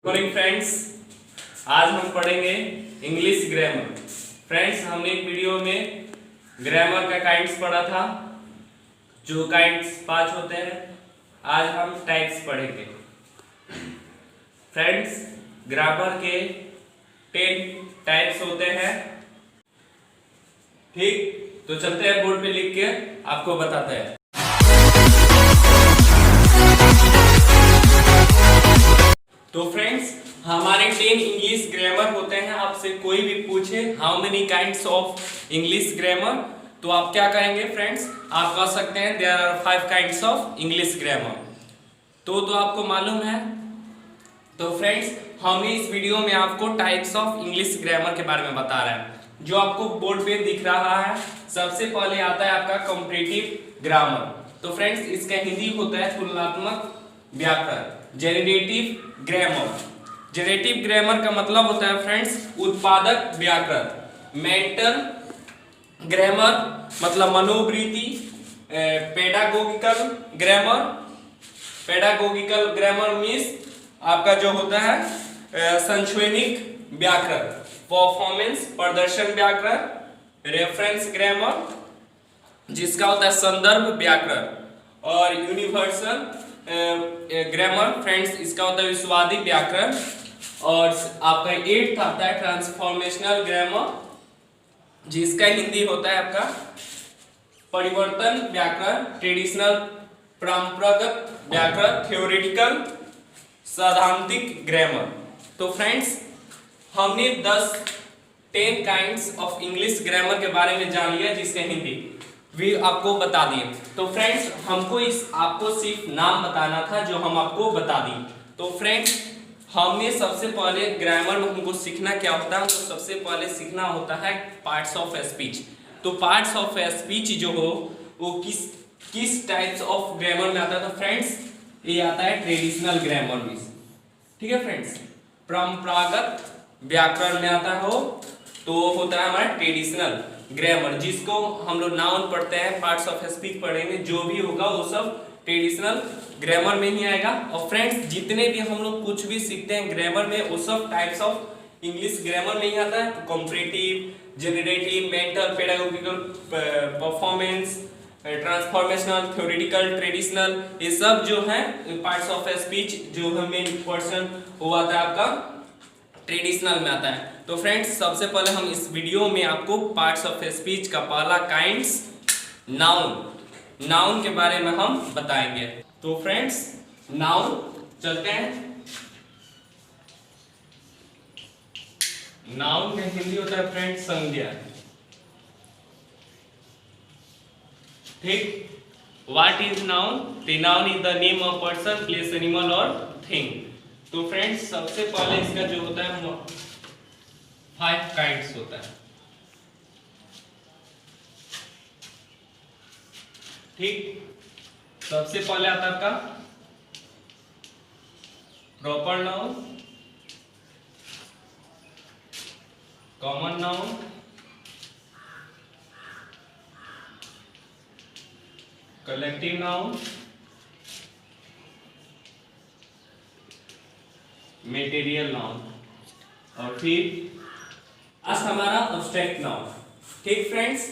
Morning friends, आज हम पढ़ेंगे इंग्लिश ग्रामर। फ्रेंड्स, हमने एक वीडियो में ग्रामर का काइंड्स पढ़ा था, जो काइंड्स 5 होते हैं। आज हम टाइप्स पढ़ेंगे। फ्रेंड्स, ग्रामर के 10 टाइप्स होते हैं। ठीक, तो चलते हैं, बोर्ड पे लिख के आपको बताते हैं। तो फ्रेंड्स, हमारे 10 इंग्लिश ग्रामर होते हैं। आपसे कोई भी पूछे how many kinds of English grammar, तो आप क्या कहेंगे फ्रेंड्स? आप कह सकते हैं there are 5 kinds of English grammar. तो आपको मालूम है। तो फ्रेंड्स, हम इस वीडियो में आपको टाइप्स ऑफ इंग्लिश ग्रामर के बारे में बता रहे हैं, जो आपको बोर्ड पे दिख रहा है। सबसे पहले आता है आपका कंपैरेटिव ग्रामर। तो फ्रेंड्स, इसका हिंदी होता है तुलनात्मक व्याकरण, जेनरेटिव ग्रामर। जेनरेटिव ग्रामर का मतलब होता है फ्रेंड्स उत्पादक व्याकरण। मेंटल ग्रामर मतलब मनोवृत्ति। पेडागोगिकल ग्रामर, पेडागोगिकल ग्रामर मीन्स आपका जो होता है शैक्षणिक व्याकरण। परफॉर्मेंस प्रदर्शन व्याकरण। रेफरेंस ग्रामर जिसका होता है संदर्भ व्याकरण। और यूनिवर्सल ग्रामर फ्रेंड्स, इसका होता है विश्वादी व्याकरण। और आपका 8th आता है ट्रांसफॉर्मेशनल ग्रामर, जिसका हिंदी होता है आपका परिवर्तन व्याकरण। ट्रेडिशनल परंपरागत व्याकरण। थ्योरेटिकल सैद्धांतिक ग्रामर। तो फ्रेंड्स, हमने 10 काइंड्स ऑफ इंग्लिश ग्रामर के बारे में जान लिया, जिसका हिंदी भी आपको बता दिए। तो फ्रेंड्स, हमको आपको सिर्फ नाम बताना था, जो हम आपको बता दिए। तो फ्रेंड्स, हमने सबसे पहले ग्रामर में हमको सीखना क्या होता है, तो सबसे पहले सीखना होता है पार्ट्स ऑफ स्पीच। तो पार्ट्स ऑफ स्पीच जो हो वो किस टाइप्स ऑफ ग्रामर में आता है। तो फ्रेंड्स, ये आता है ट्रेडिशनल ग्रामर में। ठीक है फ्रेंड्स, परंपरागत व्याकरण में आता हो तो होता है हमारा ट्रेडिशनल ग्रामर, जिसको हम लोग नाउन पढ़ते हैं, पार्ट्स ऑफ स्पीच पढ़ेंगे। जो भी होगा वो सब ट्रेडिशनल ग्रामर में ही आएगा। और फ्रेंड्स, जितने भी हम लोग कुछ भी सीखते हैं ग्रामर में, वो सब टाइप्स ऑफ इंग्लिश ग्रामर में ही आता है। Comparative, generative, mental, pedagogical, performance, transformational, theoretical, traditional, ये सब जो है पार्ट्स ऑफ स्पीच जो हमें पर्सन वो आता है आपका ट्रेडिशनल में आता है। तो फ्रेंड्स, सबसे पहले हम इस वीडियो में आपको पार्ट्स ऑफ स्पीच का पहला काइंड्स नाउन के बारे में हम बताएंगे। तो फ्रेंड्स, नाउन चलते हैं। नाउन में हिंदी होता है फ्रेंड्स संज्ञा। ठीक, what is noun? The noun is the name of person, place, animal और थिंग। तो फ्रेंड्स, सबसे पहले इसका जो होता है 5 काइंड्स होता है। ठीक, सबसे पहले आता है आपका proper noun, common noun, collective noun, material noun, और फिर आज हमारा अब्स्ट्रैक्ट नाउन। ठीक friends,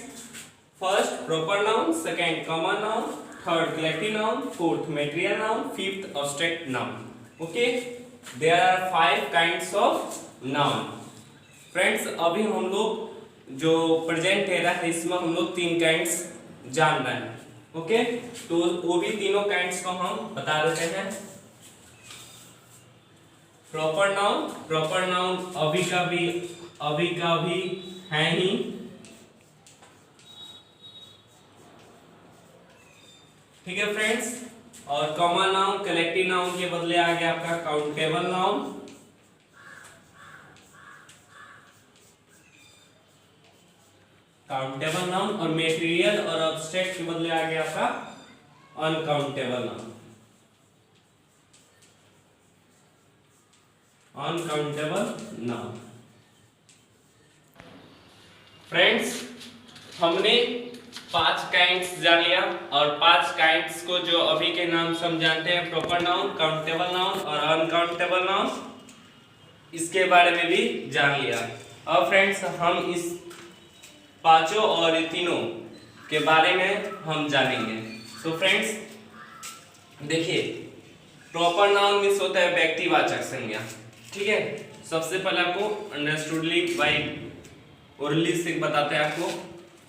first proper noun, second common noun, third collective noun, fourth material noun, fifth abstract noun. Okay, there are 5 kinds of noun. Friends, अभी हम लोग जो present era है इसमें हम लोग 3 काइंड्स जान रहे हैं। ओके, तो वो भी तीनों काइंड्स को हम बता देते हैं। प्रॉपर नाउन अभी का भी है ही। ठीक है फ्रेंड्स, और कॉमन नाउन कलेक्टिव नाउन के बदले आ गया आपका काउंटेबल नाउन। काउंटेबल नाउन और मटेरियल और अब्स्ट्रैक्ट के बदले आ गया आपका uncountable noun. Uncountable noun. Friends, हमने 5 काइंड्स जान लिया, और 5 काइंड्स को जो अभी के नाम से हम जानते हैं, प्रॉपर नाउन, काउंटेबल नाउन और अनकाउंटेबल नाउन। इसके बारे में भी जान लिया। अब फ्रेंड्स हम इस पांचों और तीनों के बारे में हम जानेंगे। तो फ्रेंड्स देखिए, प्रॉपर नाउन मीन्स होता है व्यक्तिवाचक संज्ञा। ठीक है, सबसे पहले आपको अंडरस्टूडली बाय ओरली से बताते हैं आपको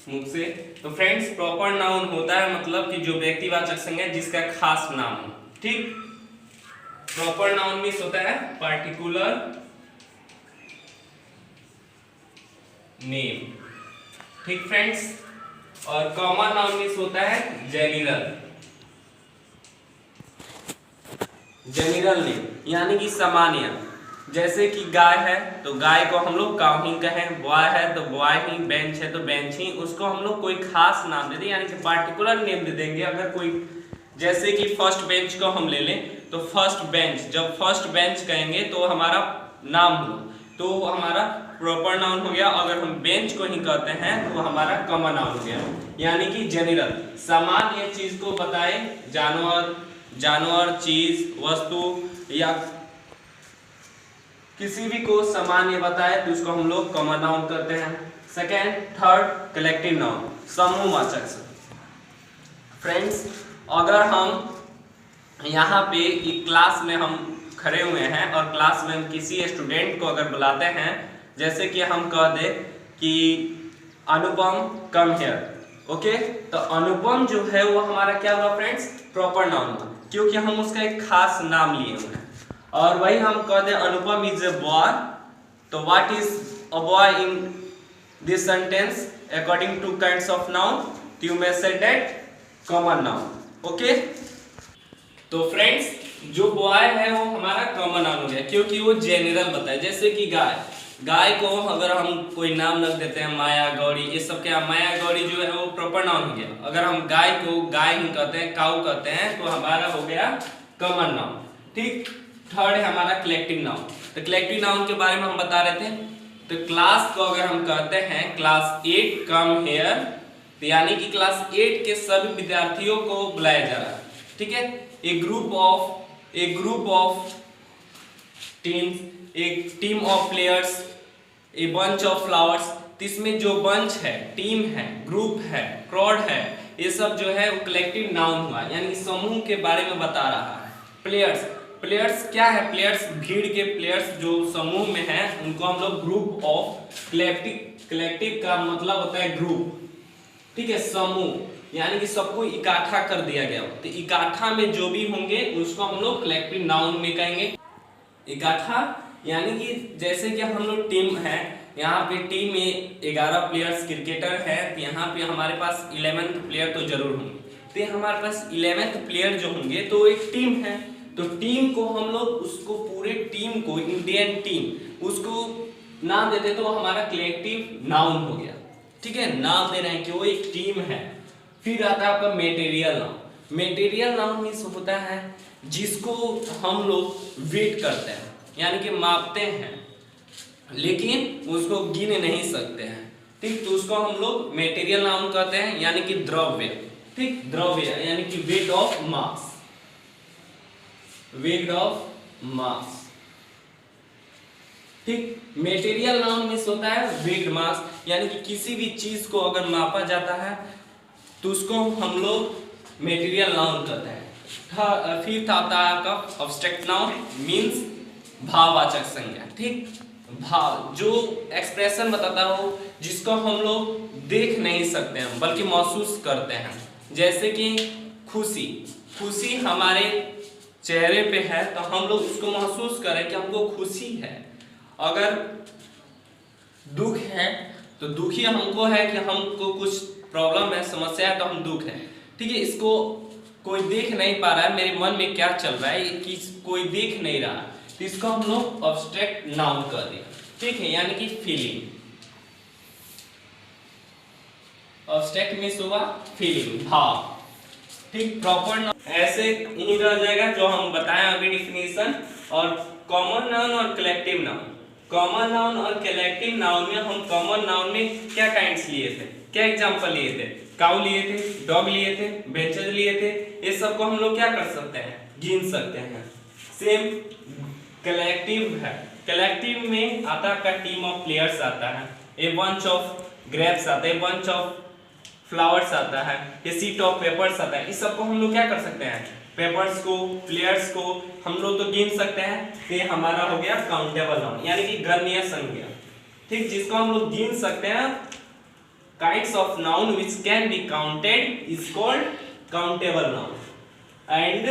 मुख से। तो फ्रेंड्स प्रॉपर नाउन होता है मतलब कि जो व्यक्तिवाचक संज्ञा जिसका खास नाम हो। ठीक, प्रॉपर नाउन मीन्स होता है पार्टिकुलर नेम। ठीक फ्रेंड्स, और कॉमन नाउन मीन्स होता है जेनरल नेम, यानी कि सामान्य। जैसे कि गाय है तो गाय को हम लोग काऊ ही कहें, बॉय है तो बॉय ही, बेंच है तो बेंच ही, उसको हम लोग कोई खास नाम दे दें, यानी कि पार्टिकुलर नेम दे देंगे। अगर कोई जैसे कि फर्स्ट बेंच को हम ले लें तो फर्स्ट बेंच, जब फर्स्ट बेंच कहेंगे तो हमारा नाम हुआ, तो हमारा प्रॉपर नाउन हो गया। अगर हम बेंच को ही कहते हैं तो हमारा कॉमन नाउन हो गया, यानी कि जनरल, सामान्य चीज को बताए, जानवर, चीज, वस्तु या किसी भी को सामान्य बताए तो उसको हम लोग कॉमन नाउन करते हैं। सेकेंड, थर्ड, कलेक्टिव नाउन, समूहवाचक। फ्रेंड्स अगर हम यहाँ पे एक क्लास में हम खड़े हुए हैं और क्लास में हम किसी स्टूडेंट को अगर बुलाते हैं, जैसे कि हम कह दे कि अनुपम कम हियर, ओके, तो अनुपम जो है वो हमारा क्या हुआ फ्रेंड्स, प्रॉपर नाउन हुआ, क्योंकि हम उसका एक खास नाम लिए हुए हैं। और वही हम कह दें अनुपम इज ए बॉय, तो what is a boy in this sentence according two kinds of noun, you may say that common noun. Okay, तो फ्रेंड्स जो बॉय है वो हमारा कॉमन नाउन हो गया क्योंकि वो जनरल बताए। जैसे कि गाय को अगर हम कोई नाम रख देते हैं माया, गौरी, ये सब क्या, माया गौरी जो है वो प्रॉपर नाउन हो गया। अगर हम गाय को गाय ही कहते हैं, काऊ कहते हैं, तो हमारा हो गया कॉमन नाउन। ठीक, थर्ड है हमारा कलेक्टिव नाउन। तो कलेक्टिव नाउन के बारे में हम बता रहे थे। तो क्लास को अगर हम कहते हैं क्लास 8 कम हियर, तो यानी कि क्लास 8 के सभी विद्यार्थियों को बुलाया जा रहा है। ठीक है, ए ग्रुप ऑफ टीम्स, एक team of players, a bunch of flowers. तो इसमें जो बंच है, टीम है, ग्रुप है, क्राउड है, ये सब जो है वो कलेक्टिव नाउन हुआ, यानी समूह के बारे में बता रहा है। प्लेयर्स क्या है, प्लेयर्स भीड़ के प्लेयर्स जो समूह में है उनको हम लोग ग्रुप ऑफ, कलेक्टिव का मतलब होता है ग्रुप। ठीक है, समूह यानी कि सबको इकट्ठा कर दिया गया, तो इकट्ठा में जो भी होंगे उसको हम लोग कलेक्टिव नाउन में कहेंगे। इकट्ठा यानी कि जैसे कि हम लोग टीम है, यहाँ पे टीम में 11 प्लेयर्स क्रिकेटर है, तो यहाँ पे हमारे पास 11th प्लेयर तो जरूर होंगे। तो हमारे पास 11th प्लेयर जो होंगे तो एक टीम है, तो टीम को हम लोग उसको पूरे टीम को, इंडियन टीम, उसको नाम देते तो हमारा कलेक्टिव नाउन हो गया। ठीक है, नाम दे रहे हैं कि वो एक टीम है। फिर आता है आपका material noun. Material noun means होता है जिसको हम लोग वेट करते हैं, यानी कि मापते हैं लेकिन उसको गिन नहीं सकते हैं। ठीक, तो उसको हम लोग मेटेरियल नाउन कहते हैं, यानी कि द्रव्य। ठीक, द्रव्य यानी कि weight of mass, weight of mass. ठीक, मेटेरियल नाउन मीन्स होता है वेट मास, यानी कि किसी भी चीज को अगर मापा जाता है तो उसको हम लोग मेटेरियल नाउन कहते हैं। फिर आता है आपका एब्स्ट्रैक्ट नाउन, मीन्स भाववाचक संज्ञा। ठीक, भाव जो एक्सप्रेशन बताता हो जिसको हम लोग देख नहीं सकते हैं बल्कि महसूस करते हैं। जैसे कि खुशी हमारे चेहरे पे है तो हम लोग उसको महसूस करें कि हमको खुशी है। अगर दुख है तो दुखी हमको है कि हमको कुछ प्रॉब्लम है, समस्या है, तो हम दुख है। ठीक है, इसको कोई देख नहीं पा रहा है, मेरे मन में क्या चल रहा है कि कोई देख नहीं रहा, तो इसको हम लोग एब्स्ट्रैक्ट नाउन कर दिया। ठीक है, यानी कि फीलिंग। एब्स्ट्रैक्ट मीन्स हुआ फीलिंग, भाव। ठीक, प्रॉपर नाउन ऐसे ही रह जाएगा जो हम बताएं अभी डिफिनीशन। और कॉमन नाउन और कलेक्टिव नाउन, कॉमन नाउन और कलेक्टिव नाउन में हम कॉमन नाउन में क्या काइंड्स लिए थे, क्या एग्जांपल लिए थे, काऊ लिए थे, डॉग लिए थे, बेंचेस लिए थे, ये सब को हम लोग क्या कर सकते हैं, गिन सकते हैं। सेम कलेक्टिव है, कलेक्टिव में आता है आपका टीम ऑफ प्लेयर्स आता है, ए बंच ऑफ ग्रेप्स आता है, ए बंच ऑफ फ्लावर्स आता है, ए सीट ऑफ पेपर्स आता है। इस सबको हम लोग क्या कर सकते हैं, पेपर्स को, प्लेयर्स को हम लोग तो गिन सकते हैं। ये हमारा हो गया काउंटेबल नाउन यानी कि गणनीय संज्ञा, ठीक, जिसको हम लोग गिन सकते हैं। Kinds of noun which can be counted is called countable noun and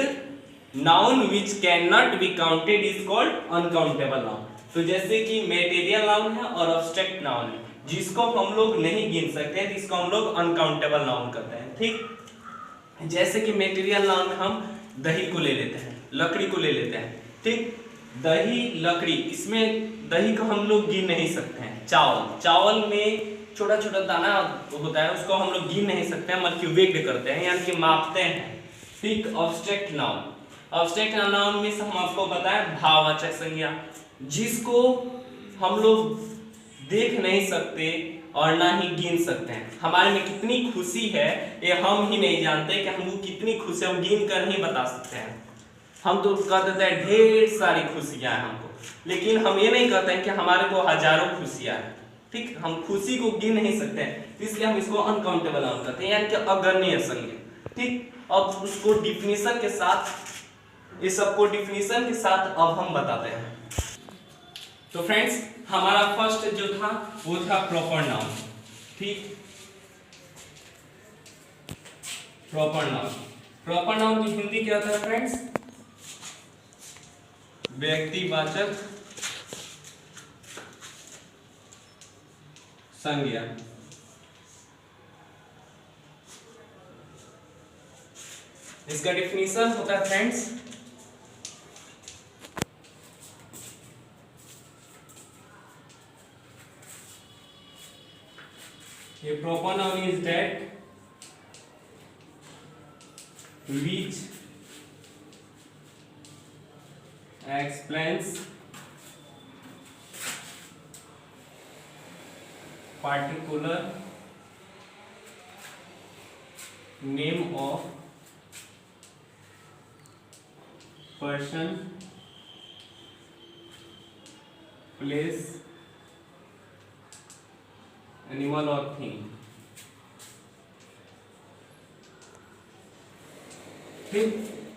noun which can not be counted is called uncountable noun. तो जैसे कि मटेरियल नाउन है और एब्स्ट्रैक्ट नाउन है, जिसको हम लोग नहीं गिन सकते हैं इसको हम लोग अनकाउंटेबल नाउन कहते हैं, ठीक। जैसे कि मटेरियल नाउन में हम दही को ले लेते हैं, लकड़ी को ले लेते हैं, ठीक, दही लकड़ी, इसमें दही को हम लोग गिन नहीं सकते हैं। चावल, चावल में छोटा छोटा दाना होता है, उसको हम लोग गिन नहीं सकते हैं, बल्कि वेट करते हैं यानी कि मापते हैं, ठीक। ऑब्स्ट्रैक्ट नाउन, ऑब्स्ट्रैक्ट नाउन में हम आपको बताएं भाववाचक संज्ञा, जिसको हम लोग देख नहीं सकते और ना ही गिन सकते हैं। हमारे में कितनी खुशी है ये हम ही नहीं जानते कि हमको कितनी खुशी, हम गिन कर नहीं बता सकते हैं। हम तो कह देते हैं ढेर सारी खुशियां हैं हमको, लेकिन हम ये नहीं कहते हैं कि हमारे को हजारों खुशियां हैं, ठीक। हम खुशी को गिन नहीं सकते हैं, इसलिए हम इसको अनकाउंटेबल नाउन कहते हैं यानी कि अगणनीय संज्ञा, ठीक। अब उसको डिफिनीशन के साथ, इस सबको डिफिनीशन के साथ अब हम बताते हैं। तो फ्रेंड्स हमारा फर्स्ट जो था वो था प्रॉपर नाउन, ठीक। प्रॉपर नाउन, प्रॉपर नाउन की हिंदी क्या होता है फ्रेंड्स, व्यक्तिवाचक संज्ञा। इसका डिफिनीशन होता है friends, a proper noun is that which explains particular name of person, place, animal और थिंग, ठीक।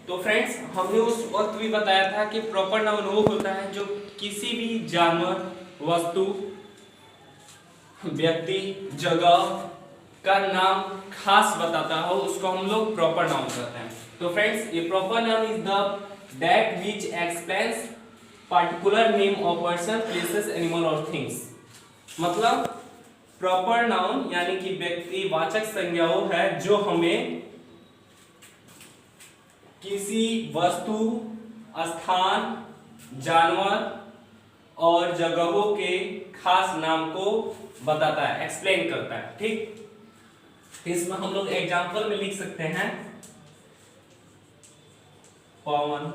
तो फ्रेंड्स हमने उस वक्त भी बताया था कि प्रॉपर नाउन वो होता है जो किसी भी जानवर, वस्तु, व्यक्ति, जगह का नाम खास बताता हो, उसको हम लोग प्रॉपर नाउन कहते हैं। तो फ्रेंड्स ये proper noun is the that which explains particular name of person, places, animal और थिंग्स। मतलब प्रॉपर नाउन यानी कि व्यक्तिवाचक संज्ञा वो है जो हमें किसी वस्तु, स्थान, जानवर और जगहों के खास नाम को बताता है, एक्सप्लेन करता है, ठीक। इसमें हम लोग एग्जांपल में लिख सकते हैं Pawan,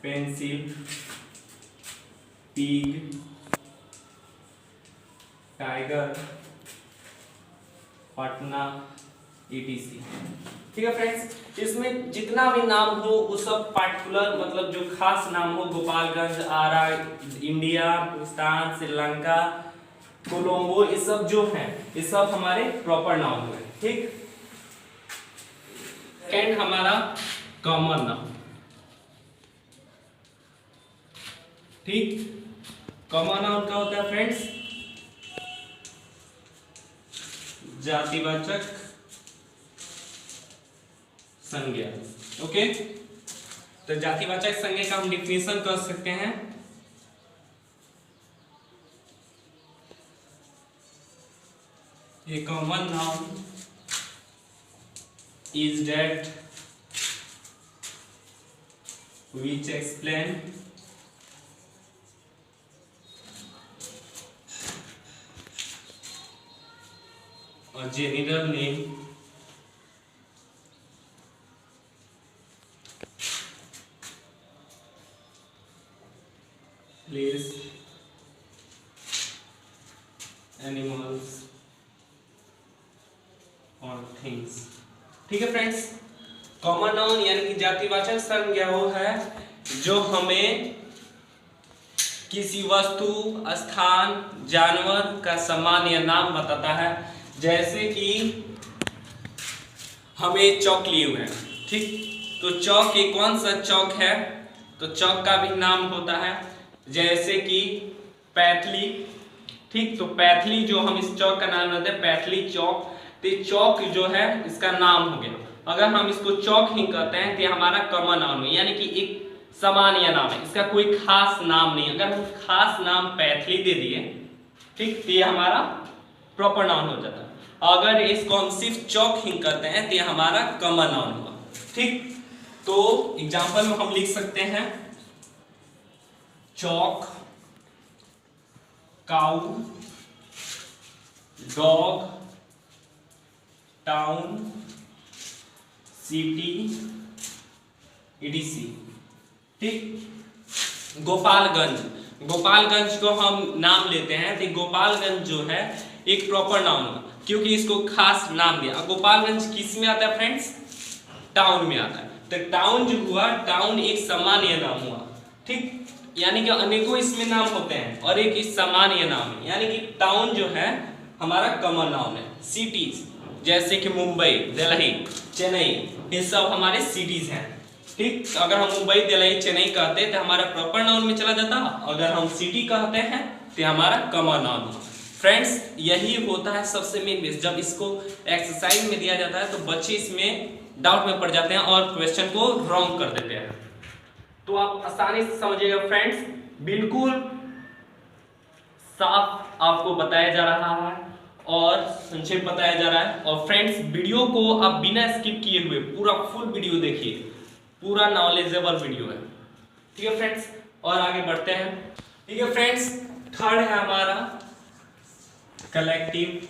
pencil, pig, tiger, Patna, etc। ठीक है फ्रेंड्स, इसमें जितना भी नाम हो वो सब पार्टिकुलर मतलब जो खास नाम हो, गोपालगंज, आरा, इंडिया, पाकिस्तान, श्रीलंका, कोलंबो, ये सब जो हैं ये सब हमारे प्रॉपर नाउन हुए, ठीक। सेकंड हमारा कॉमन नाउन, ठीक। कॉमन नाउन क्या होता है फ्रेंड्स, जातिवाचक संज्ञा, ओके। तो जातिवाचक संज्ञा का हम डिफिनेशन कर सकते हैं, a common noun is that which explain a general name, place, animals और थिंग्स, ठीक है फ्रेंड्स। कॉमन नाउन यानी कि जातिवाचक संज्ञा वो है जो हमें किसी वस्तु, स्थान, जानवर का सम्मान या नाम बताता है। जैसे कि हमें चौक लिए हुए हैं, ठीक, तो चौक ये कौन सा चौक है, तो चौक का भी नाम होता है, जैसे कि पैथली, ठीक, तो पैथली जो हम इस चौक का नाम लेते हैं पैथली चौक, तो चौक जो है इसका नाम हो गया। अगर हम इसको चौक ही कहते हैं तो हमारा कॉमन नाम है, यानी कि एक सामान्य नाम है, इसका कोई खास नाम नहीं। अगर हम खास नाम पैथली दे दिए, ठीक, तो ये हमारा प्रॉपर नाउन हो जाता है। अगर इसको हम सिर्फ चौक ही करते हैं तो ये हमारा कॉमन नाउन हुआ, ठीक। तो एग्जांपल में हम लिख सकते हैं चौक, cow, dog, town, city, etc, ठीक। गोपालगंज, गोपालगंज को हम नाम लेते हैं तो गोपालगंज जो है एक प्रॉपर नाउन हुआ, क्योंकि इसको खास नाम दिया। गोपालगंज किस में आता है फ्रेंड्स, टाउन में आता है। तो टाउन जो हुआ, टाउन एक सामान्य नाम हुआ, ठीक, यानी कि अनेकों इसमें नाम होते हैं और एक इस सामान्य नाम है, यानी कि टाउन जो है हमारा कॉमन नाउन है। सिटीज जैसे कि मुंबई, दिल्ली, चेन्नई, ये सब हमारे सिटीज हैं, ठीक। तो अगर हम मुंबई, दिल्ली, चेन्नई कहते हैं तो हमारा प्रॉपर नाउन में चला जाता। अगर हम सिटी कहते हैं तो हमारा कॉमन नाउन हुआ। फ्रेंड्स, यही होता है सबसे मेन बेस। जब इसको एक्सरसाइज में दिया जाता है तो बच्चे इसमें डाउट में पड़ जाते हैं और क्वेश्चन को रॉन्ग कर देते हैं। तो आप आसानी से समझिएगा फ्रेंड्स, बिल्कुल साफ आपको बताया जा रहा है और संक्षेप बताया जा रहा है। और फ्रेंड्स, वीडियो को आप बिना स्किप किए हुए पूरा फुल वीडियो देखिए, पूरा नॉलेजेबल वीडियो है, ठीक है फ्रेंड्स। और आगे बढ़ते हैं, ठीक है फ्रेंड्स। थर्ड है हमारा कलेक्टिव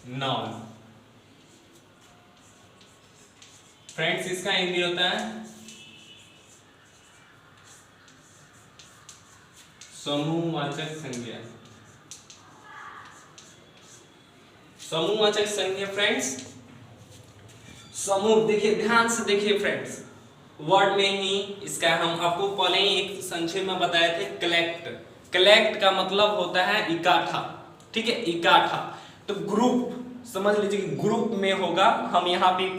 नाउन। फ्रेंड्स, इसका हिंदी होता है समूहवाचक संज्ञा। समूहवाचक संज्ञा फ्रेंड्स, समूह, देखिए ध्यान से देखिए फ्रेंड्स, वर्ड में ही इसका हम आपको पहले ही एक संक्षेप में बताए थे। कलेक्ट, कलेक्ट का मतलब होता है इकट्ठा, ठीक है, इकट्ठा। तो ग्रुप समझ लीजिए, ग्रुप में होगा। हम यहाँ पे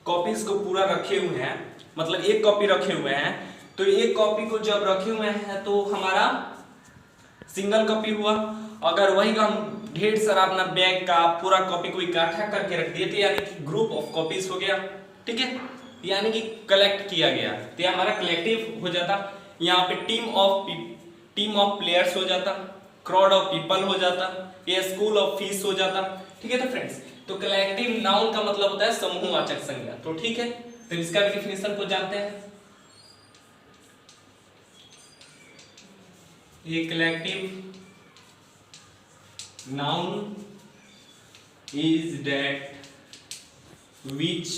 कॉपीज को पूरा रखे हुए हैं, मतलब एक कॉपी रखे हुए हैं, तो एक कॉपी को जब रखे हुए हैं तो हमारा सिंगल कॉपी हुआ। अगर वही हम ढेर सारा अपना बैग का पूरा कॉपी को इकट्ठा करके रख दिए तो यानी कि ग्रुप ऑफ कॉपीज हो गया, ठीक है, यानी कि कलेक्ट किया गया तो ये हमारा कलेक्टिव हो जाता। यहाँ पे टीम ऑफ प्लेयर्स हो जाता, क्राउड ऑफ पीपल हो जाता, ये स्कूल ऑफ फिश हो जाता, ठीक है। तो फ्रेंड्स, तो कलेक्टिव नाउन का मतलब होता है समूहवाचक संज्ञा, तो ठीक है। तो इसका भी डिफिनेशन को जानते हैं। ये collective noun is that which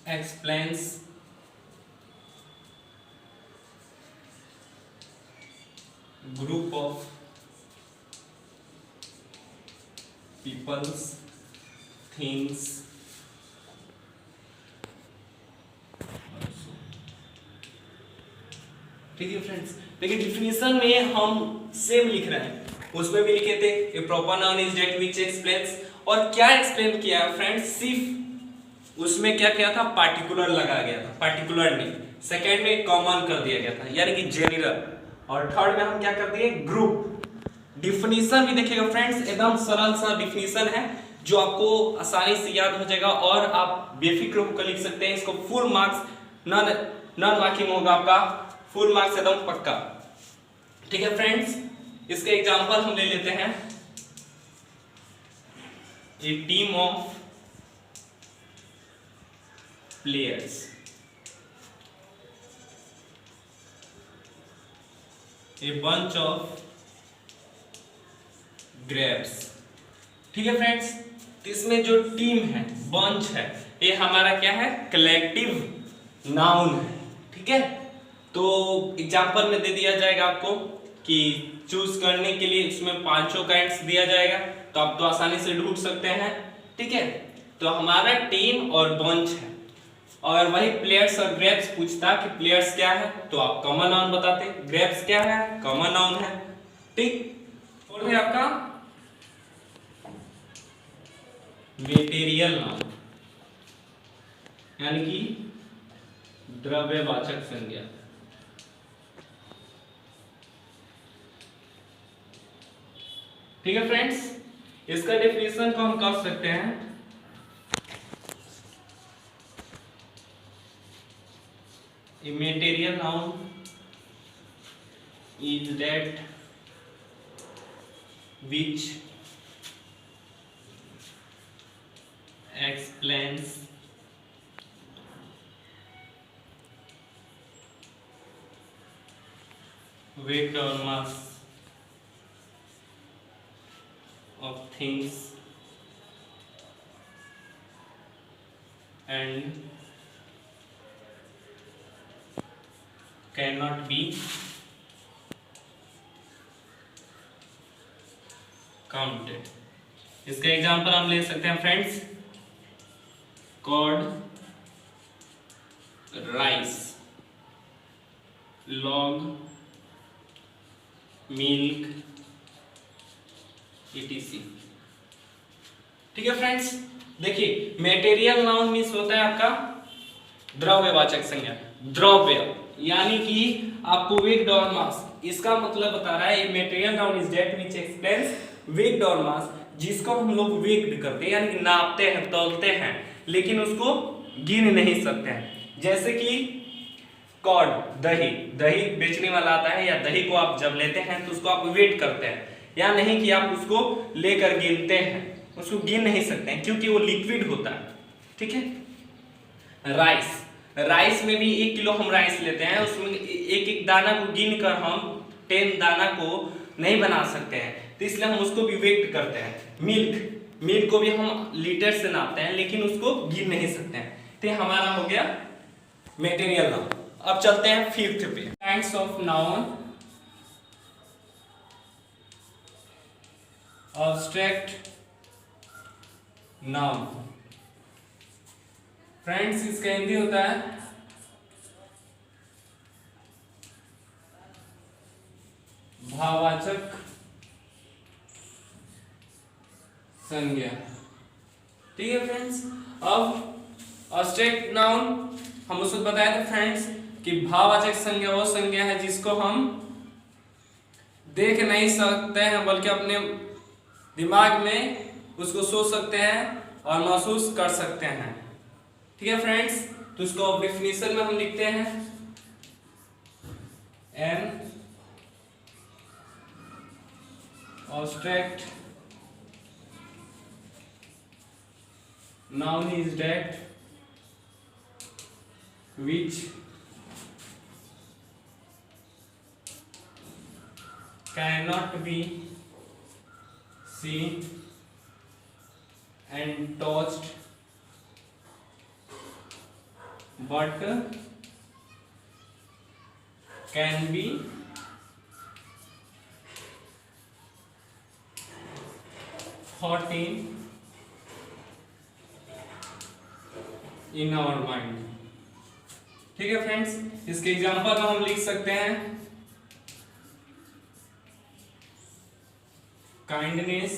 explains group of peoples, things, ठीक है फ्रेंड्स। देखिए डिफिनेशन में हम सेम लिख रहे हैं, उसमें भी लिखे थे a proper noun is that which explains, और क्या एक्सप्लेन किया है फ्रेंड्स, सिर्फ उसमें क्या किया था, पार्टिकुलर लगाया गया था, पार्टिकुलर नहीं। सेकंड में कॉमन कर दिया गया था, यानी कि जेनरल, और थर्ड में हम क्या कर दिए, ग्रुप। डिफिनेशन भी देखिएगा फ्रेंड्स, एकदम सरल सा डिफिनेशन है जो आपको आसानी से याद हो जाएगा और आप बेफिक्र होकर लिख सकते हैं इसको। फुल मार्क्स नॉन मार्किंग होगा आपका, फुल मार्क्स एकदम पक्का, ठीक है फ्रेंड्स। इसके एग्जांपल हम ले लेते हैं। A team of players, a bunch of grapes, ठीक है फ्रेंड्स। तो इसमें जो टीम है, बंच है, ये हमारा क्या है, कलेक्टिव नाउन है, ठीक है। तो एग्जाम्पल में दे दिया जाएगा आपको कि चूज करने के लिए इसमें पांचों काइंड्स दिया जाएगा, तो आप तो आसानी से ढूंढ सकते हैं, ठीक है। तो हमारा टीम और बंच है, और वही प्लेयर्स और ग्रेप्स पूछता कि प्लेयर्स क्या है तो आप कॉमन नाउन बताते, ग्रेप्स क्या है कॉमन नाउन है। ठीक, और है आपका मेटेरियल नाउन यानी कि द्रव्यवाचक संज्ञा। ठीक है फ्रेंड्स, इसका डेफिनेशन को हम कर सकते हैं immaterial noun is that which explains weight or mass of things and cannot be counted। इसका एग्जांपल हम ले सकते हैं friends, cord, rice, log, milk, etc। ठीक है फ्रेंड्स, देखिए मेटेरियल नाउन मीन्स होता है आपका द्रव्यवाचक संज्ञा, द्रव्य यानी कि आपको वेट और मास, इसका मतलब बता रहा है material noun is that which explains weight और मास, जिसको हम लोग वेट करते हैं यानी कि नापते हैं तौलते हैं लेकिन उसको गिन नहीं सकते हैं। जैसे कि कॉर्ड, दही, दही बेचने वाला आता है या दही को आप जब लेते हैं तो उसको आप वेट करते हैं, या नहीं कि आप उसको लेकर गिनते हैं, उसको गिन नहीं सकते हैं क्योंकि वो लिक्विड होता है। ठीक है, राइस, राइस में भी 1 किलो हम राइस लेते हैं, उसमें एक एक दाना को गिन कर हम 10 दाना को नहीं बना सकते हैं, तो इसलिए हम उसको भी वेट करते हैं। मिल्क, मिल्क को भी हम लीटर से नापते हैं लेकिन उसको गिन नहीं सकते हैं। तो हमारा हो गया मेटेरियल नाउन। अब चलते हैं फिफ्थ पे, kinds of noun, abstract noun. Friends इसका हिंदी होता है भाववाचक संज्ञा। ठीक है फ्रेंड्स, अब एब्स्ट्रैक्ट नाउन हम उसको बताए थे फ्रेंड्स कि भाववाचक संज्ञा वो संज्ञा है जिसको हम देख नहीं सकते हैं बल्कि अपने दिमाग में उसको सोच सकते हैं और महसूस कर सकते हैं। ठीक है फ्रेंड्स, तो इसको डेफिनेशन में हम लिखते हैं N abstract noun is that which cannot be seen and touched but can be thought in our mind। ठीक है फ्रेंड्स, इसके एग्जांपल हम लिख सकते हैं काइंडनेस,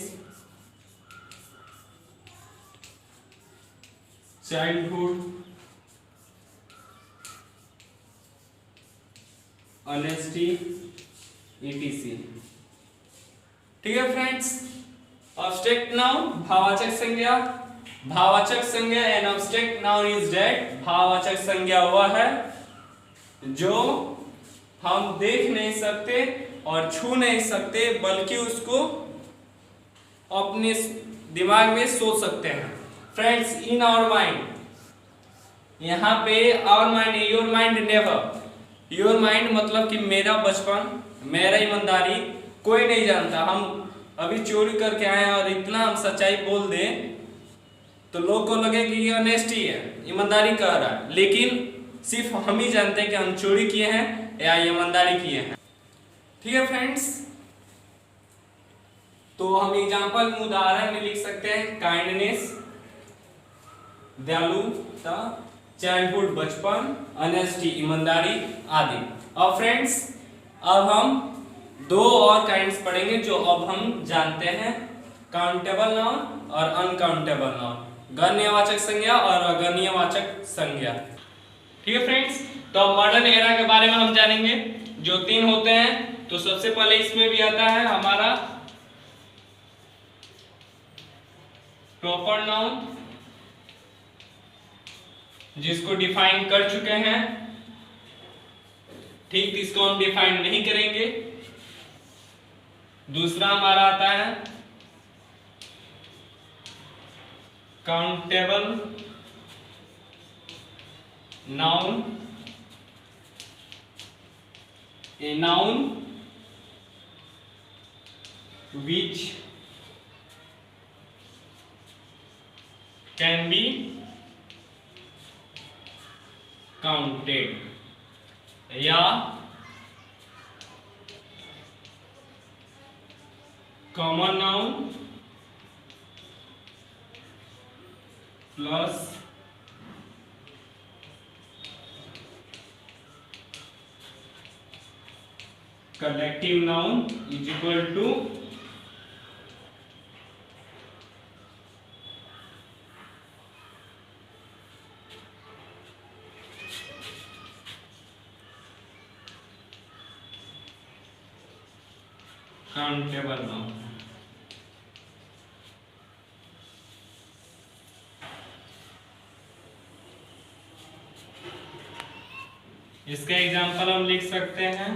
चाइल्डहुड, ऑनेस्टी, etc। ठीक है फ्रेंड्स, एब्स्ट्रैक्ट नाउन भाववाचक संज्ञा, भाववाचक संज्ञा an abstract noun is that, भाववाचक संज्ञा वह है जो हम देख नहीं सकते और छू नहीं सकते बल्कि उसको अपने दिमाग में सोच सकते हैं। फ्रेंड्स, इन आवर माइंड, यहाँ पे our mind, your mind never, your mind मतलब कि मेरा बचपन, मेरा ईमानदारी कोई नहीं जानता। हम अभी चोरी करके आए और इतना हम सच्चाई बोल दें तो लोग को लगे कि ये ऑनेस्टी है, ईमानदारी कह रहा है, लेकिन सिर्फ हम ही जानते हैं कि हम चोरी किए हैं या ईमानदारी किए हैं। ठीक है फ्रेंड्स, तो हम एग्जांपल उदाहरण में लिख सकते हैं काइंडनेस, दयालुता, चाइल्डहुड बचपन, ऑनेस्टी ईमानदारी आदि। अब फ्रेंड्स अब हम दो और काइंड्स पढ़ेंगे जो अब हम जानते हैं, काउंटेबल नाउन और अनकाउंटेबल नाउन, गण्यवाचक संज्ञा और अगण्यवाचक संज्ञा। ठीक है फ्रेंड्स, तो मॉडर्न एरा के बारे में हम जानेंगे जो 3 होते हैं। तो सबसे पहले इसमें भी आता है हमारा प्रॉपर नाउन, जिसको डिफाइन कर चुके हैं। ठीक, इसको हम डिफाइन नहीं करेंगे। दूसरा हमारा आता है countable noun, a noun which can be counted, या common noun plus collective noun is equal to countable noun. इसका एग्जांपल हम लिख सकते हैं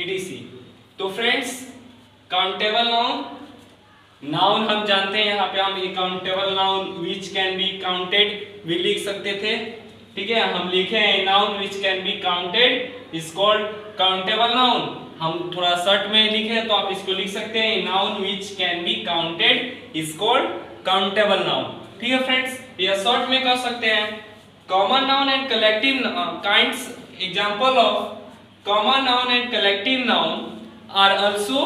EDC। तो फ्रेंड्स काउंटेबल नाउन, नाउन हम जानते हैं, यहाँ पे हम countable noun which can be counted भी लिख सकते थे। ठीक है, हम लिखे हैं noun which can be counted is called countable noun. हम थोड़ा शॉर्ट में लिखे तो आप इसको लिख सकते हैं noun which can be counted is called countable noun. ठीक है फ्रेंड्स, या शॉर्ट में कर सकते हैं common noun and collective kinds. Example of common noun and collective noun are also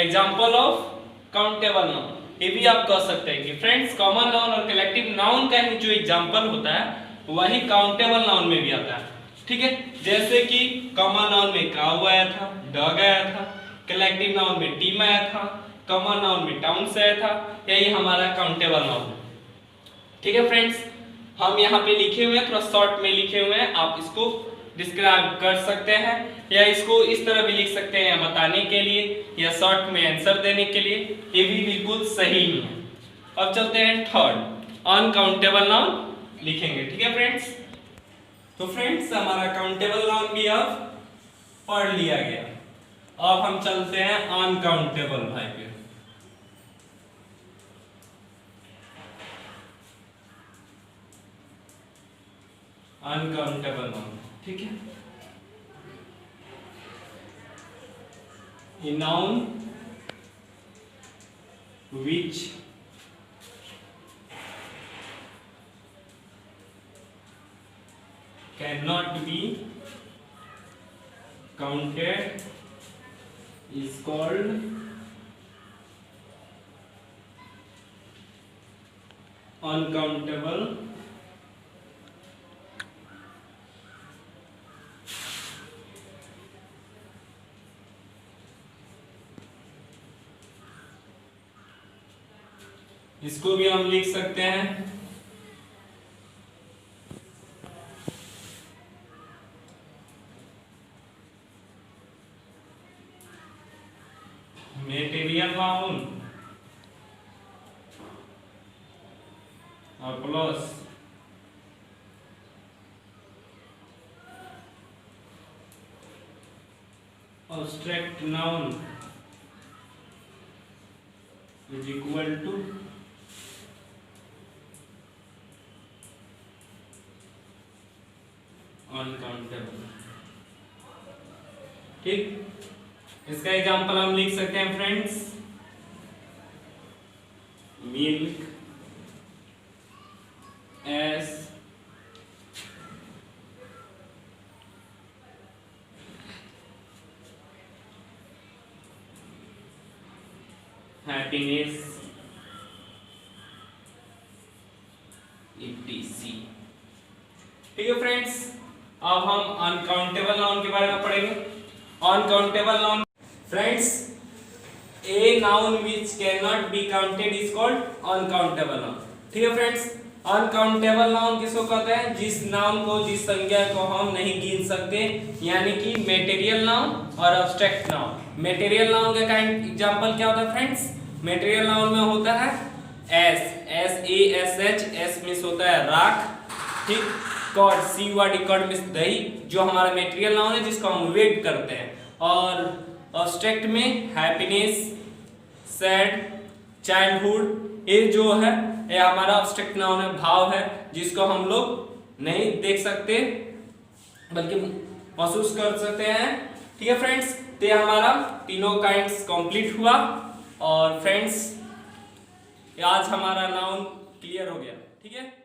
example of countable noun। ये भी आप कह सकते हैं कि फ्रेंड्स कॉमन नाउन और कलेक्टिव नाउन का ही जो एग्जांपल होता है वही काउंटेबल नाउन में भी आता है। ठीक है, जैसे कि कॉमन नाउन में काऊ आया था, डॉग आया था, कलेक्टिव नाउन में टीम आया था, कॉमन नाउन में टाउन्स आया था, यही हमारा काउंटेबल नाउन। ठीक है फ्रेंड्स, हम यहाँ पे लिखे हुए हैं, थोड़ा शॉर्ट में लिखे हुए हैं, आप इसको डिस्क्राइब कर सकते हैं या इसको इस तरह भी लिख सकते हैं बताने के लिए या शॉर्ट में आंसर देने के लिए। ये भी बिल्कुल सही ही है। अब चलते हैं थर्ड, अनकाउंटेबल नाउन लिखेंगे। ठीक है फ्रेंड्स, तो फ्रेंड्स हमारा काउंटेबल नाउन भी अब पढ़ लिया गया। अब हम चलते हैं अनकाउंटेबल भाई पे। अनकाउंटेबल नाउन, ठीक है, a noun which cannot be counted is called uncountable इसको भी हम लिख सकते हैं मेटेरियल नाउन और plus abstract noun is equal to uncountable. ठीक, इसका एग्जांपल हम लिख सकते हैं फ्रेंड्स मिल्क, हैप्पीनेस etc। ठीक है फ्रेंड्स, अब हम अनकाउंटेबल नाउन के बारे में पढ़ेंगे। Uncountable noun friends, a noun which can not be counted is called uncountable noun. ठीक है फ्रेंड्स, अनकाउंटेबल नाउन किसको कहते हैं? जिस नाउन को, जिस संज्ञा को हम नहीं गिन सकते, यानी कि मेटेरियल नाउन और अब्स्ट्रैक्ट नाउन। मेटेरियल नाउन का काइंड एग्जांपल क्या होता है फ्रेंड्स? मेटेरियल नाउन में होता है एस, एस मींस होता है राख, ठीक। कॉर्ड, CORD कॉर्ड मींस दही, जो हमारा मेटेरियल नाउन है जिसको हम वेट करते हैं। और अब्स्ट्रैक्ट में हैप्पीनेस, सैड, चाइल्डहुड, ये जो है ये हमारा अब्स्ट्रैक्ट नाउन है, भाव है, जिसको हम लोग नहीं देख सकते बल्कि महसूस कर सकते हैं। ठीक है फ्रेंड्स, तो ये हमारा तीनों काइंड्स कंप्लीट हुआ। और फ्रेंड्स आज हमारा नाउन क्लियर हो गया। ठीक है।